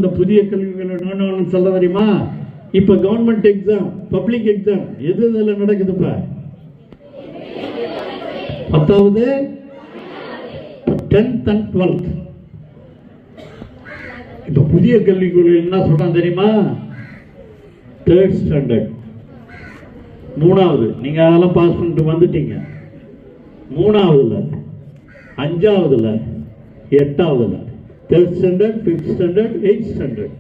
இந்த புதிய கல்விகள் சொல்ல தெரியுமா? இப்ப கவர்மெண்ட் எக்ஸாம், பப்ளிக் எக்ஸாம் எது இதில் நடக்குது? இப்ப 10வது 10th and 12th. இப்ப புதிய கல்விக் கொள்கை என்ன சொல்றான் தெரியுமா? 3rd standard 3வது, நீங்க அதெல்லாம் பாஸ் பண்ணிட்டு வந்துட்டீங்க. 3வதுல 5வதுல 8வதுல 3rd standard 5th standard 8th standard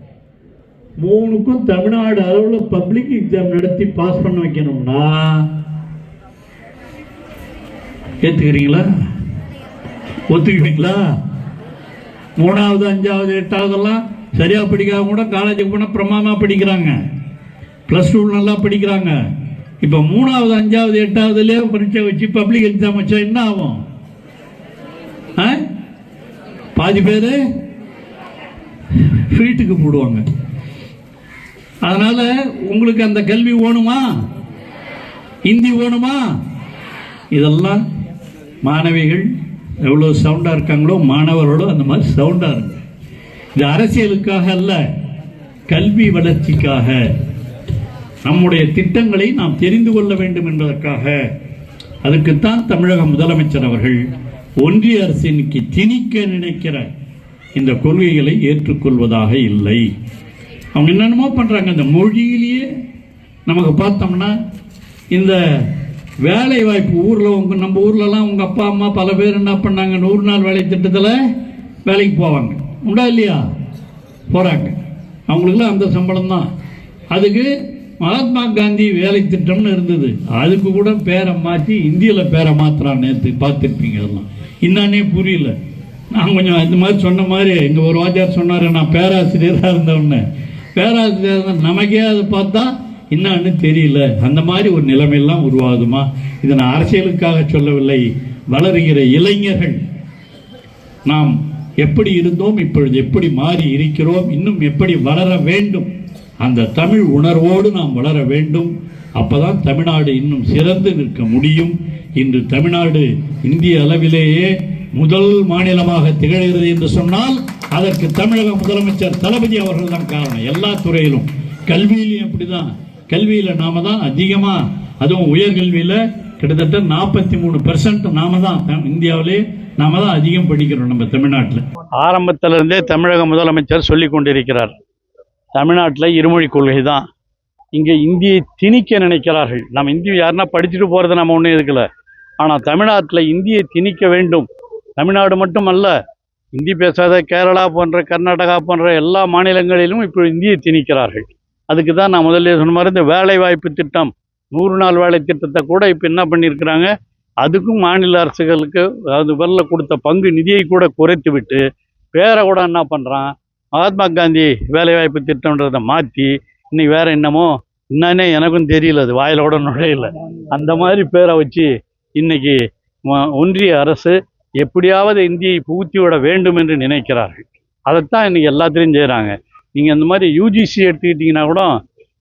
3க்கும் Tamil Nadu அளவில் பப்ளிக் எக்ஸாம் நடத்தி பாஸ் பண்ண வைக்கணும்னா ஏத்துக்கிறீங்களா? ஒத்துக்குவீங்களா? 3வது 5வது 8வதெல்லாம் சரியா படிக்காம கூட காலேஜுக்கு போனால் பிரமாமா படிக்கிறாங்க, +2 நல்லா படிக்கிறாங்க. இப்போ 3வது 5வது 8வதுலேயே பரீட்சை வச்சு பப்ளிக் எக்ஸாம் வச்சா என்ன ஆகும்? பாதி பேர் வீட்டுக்கு போடுவாங்க. அதனால உங்களுக்கு அந்த கல்வி வேணுமா? ஹிந்தி வேணுமா? இதெல்லாம் மாணவிகள் எவ்வளோ சவுண்டாக இருக்காங்களோ மாணவர்களோ அந்த மாதிரி சவுண்டாக இருங்க. இது அரசியலுக்காக அல்ல, கல்வி வளர்ச்சிக்காக, நம்முடைய திட்டங்களை நாம் தெரிந்து கொள்ள வேண்டும் என்பதற்காக. அதுக்குத்தான் தமிழக முதலமைச்சர் அவர்கள் ஒன்றிய அரசினுக்கு திணிக்க நினைக்கிற இந்த கொள்கைகளை ஏற்றுக்கொள்வதாக இல்லை. அவங்க என்னென்னமோ பண்ணுறாங்க. இந்த மொழியிலேயே நமக்கு பார்த்தோம்னா இந்த வேலை வாய்ப்பு ஊரில் நம்ம ஊர்லலாம் உங்கள் அப்பா அம்மா பல பேர் என்ன பண்ணாங்க? 100 நாள் வேலை திட்டத்தில் வேலைக்கு போவாங்க, உண்டா இல்லையா? போகிறாங்க. அவங்களுக்குலாம் அந்த சம்பளம் தான். அதுக்கு மகாத்மா காந்தி வேலை திட்டம்னு இருந்தது, அதுக்கு கூட பேரை மாற்றி இந்தியில் பேரை மாற்றுறான். நேற்று பார்த்துருப்பீங்க. அதெல்லாம் என்னன்னே புரியல. நான் கொஞ்சம் இந்த மாதிரி சொன்ன மாதிரி எங்கள் ஒரு வாத்தியார் சொன்னார், நான் பேராசிரியராக இருந்தவொடனே பேராசிரியர் நமக்கே அதை பார்த்தா என்னன்னு தெரியல. அந்த மாதிரி ஒரு நிலைமையெல்லாம் உருவாகுமா? இதை நான் அரசியலுக்காக சொல்லவில்லை. வளருகிற இளைஞர்கள் நாம் எப்படி இருந்தோம், இப்பொழுது எப்படி மாறி இருக்கிறோம், இன்னும் எப்படி வளர வேண்டும், அந்த தமிழ் உணர்வோடு நாம் வளர வேண்டும். அப்பதான் தமிழ்நாடு இன்னும் சிறந்து நிற்க முடியும். இன்று தமிழ்நாடு இந்திய அளவிலேயே முதல் மாநிலமாக திகழ்கிறது என்று சொன்னால் அதற்கு தமிழக முதலமைச்சர் தளபதி அவர்கள் தான் காரணம். எல்லா துறையிலும், கல்வியிலும் அப்படிதான். கல்வியில் நாம தான் அதிகமாக, அதுவும் உயர்கல்வியில் கிட்டத்தட்ட 43% நாம தான் இந்தியாவிலே நாம தான் அதிகம் படிக்கிறோம் நம்ம தமிழ்நாட்டில். ஆரம்பத்திலிருந்தே தமிழக முதலமைச்சர் சொல்லி கொண்டிருக்கிறார், தமிழ்நாட்டில் இருமொழி கொள்கை தான். இங்கே இந்தியை திணிக்க நினைக்கிறார்கள். நம்ம இந்தி யாருன்னா படிச்சுட்டு போகிறத நம்ம ஒன்றும் எதுக்கல. ஆனால் தமிழ்நாட்டில் இந்தியை திணிக்க வேண்டும். தமிழ்நாடு மட்டும் அல்ல, இந்தி பேசாத கேரளா போன்ற கர்நாடகா போன்ற எல்லா மாநிலங்களிலும் இப்போ இந்தியை திணிக்கிறார்கள். அதுக்கு தான் நான் முதல்ல சொன்ன மாதிரி இந்த வேலை வாய்ப்பு திட்டம், 100 நாள் வேலை திட்டத்தை கூட இப்போ என்ன பண்ணியிருக்கிறாங்க, அதுக்கும் மாநில அரசுகளுக்கு அது வரல கொடுத்த பங்கு நிதியை கூட குறைத்து விட்டு பேரை கூட என்ன பண்ணுறான், மகாத்மா காந்தி வேலைவாய்ப்பு திட்டம்ன்றதை மாற்றி இன்னைக்கு வேறு என்னமோ என்னன்னே எனக்கும் தெரியல, அது வாயிலோட நுழையில, அந்த மாதிரி பேரை வச்சு இன்னைக்கு ஒன்றிய அரசு எப்படியாவது இந்தியை புகுத்தி விட வேண்டும் என்று நினைக்கிறார்கள். அதைத்தான் இன்னைக்கு எல்லாத்திலையும் செய்கிறாங்க. நீங்கள் இந்த மாதிரி யூஜிசி எடுத்துக்கிட்டிங்கன்னா கூட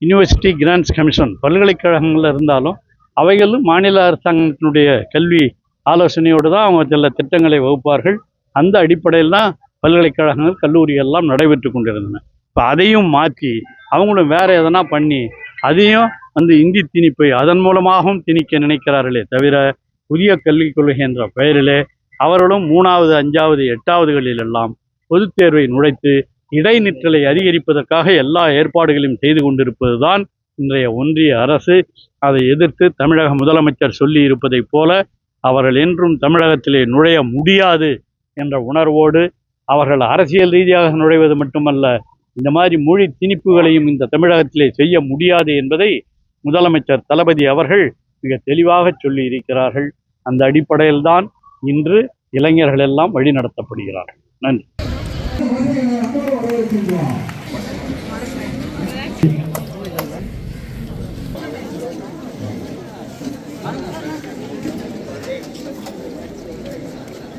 யூனிவர்சிட்டி கிராண்ட்ஸ் கமிஷன் பல்கலைக்கழகங்களில் இருந்தாலும் அவைகளும் மாநில அரசாங்கத்தினுடைய கல்வி ஆலோசனையோடு தான் அவங்க சில திட்டங்களை வகுப்பார்கள். அந்த அடிப்படையில் தான் பல்கலைக்கழகங்கள் கல்லூரிகள்லாம் நடைபெற்று கொண்டிருந்தன. இப்போ அதையும் மாற்றி அவங்களும் வேறு எதனா பண்ணி அதையும் இந்தி திணிப்பை அதன் மூலமாகவும் திணிக்க நினைக்கிறார்களே தவிர, புதிய கல்விக் கொள்கை என்ற பெயரிலே அவர்களும் 3வது 5வது 8வதுகளிலெல்லாம் பொதுத் தேர்வை நுழைத்து இடைநிற்றலை அதிகரிப்பதற்காக எல்லா ஏற்பாடுகளையும் செய்து கொண்டிருப்பது தான் இன்றைய ஒன்றிய அரசு. அதை எதிர்த்து தமிழக முதலமைச்சர் சொல்லி இருப்பதைப் போல அவர்கள் என்றும் தமிழகத்திலே நுழைய முடியாது என்ற உணர்வோடு அவர்கள் அரசியல் ரீதியாக நுழைவது மட்டுமல்ல, இந்த மாதிரி மொழி திணிப்புகளையும் இந்த தமிழகத்திலே செய்ய முடியாது என்பதை முதலமைச்சர் தளபதி அவர்கள் மிக தெளிவாக சொல்லி இருக்கிறார்கள். அந்த அடிப்படையில்தான் இன்று இளைஞர்கள் எல்லாம் வழி நடத்தப்படுகிறார்கள். நன்றி.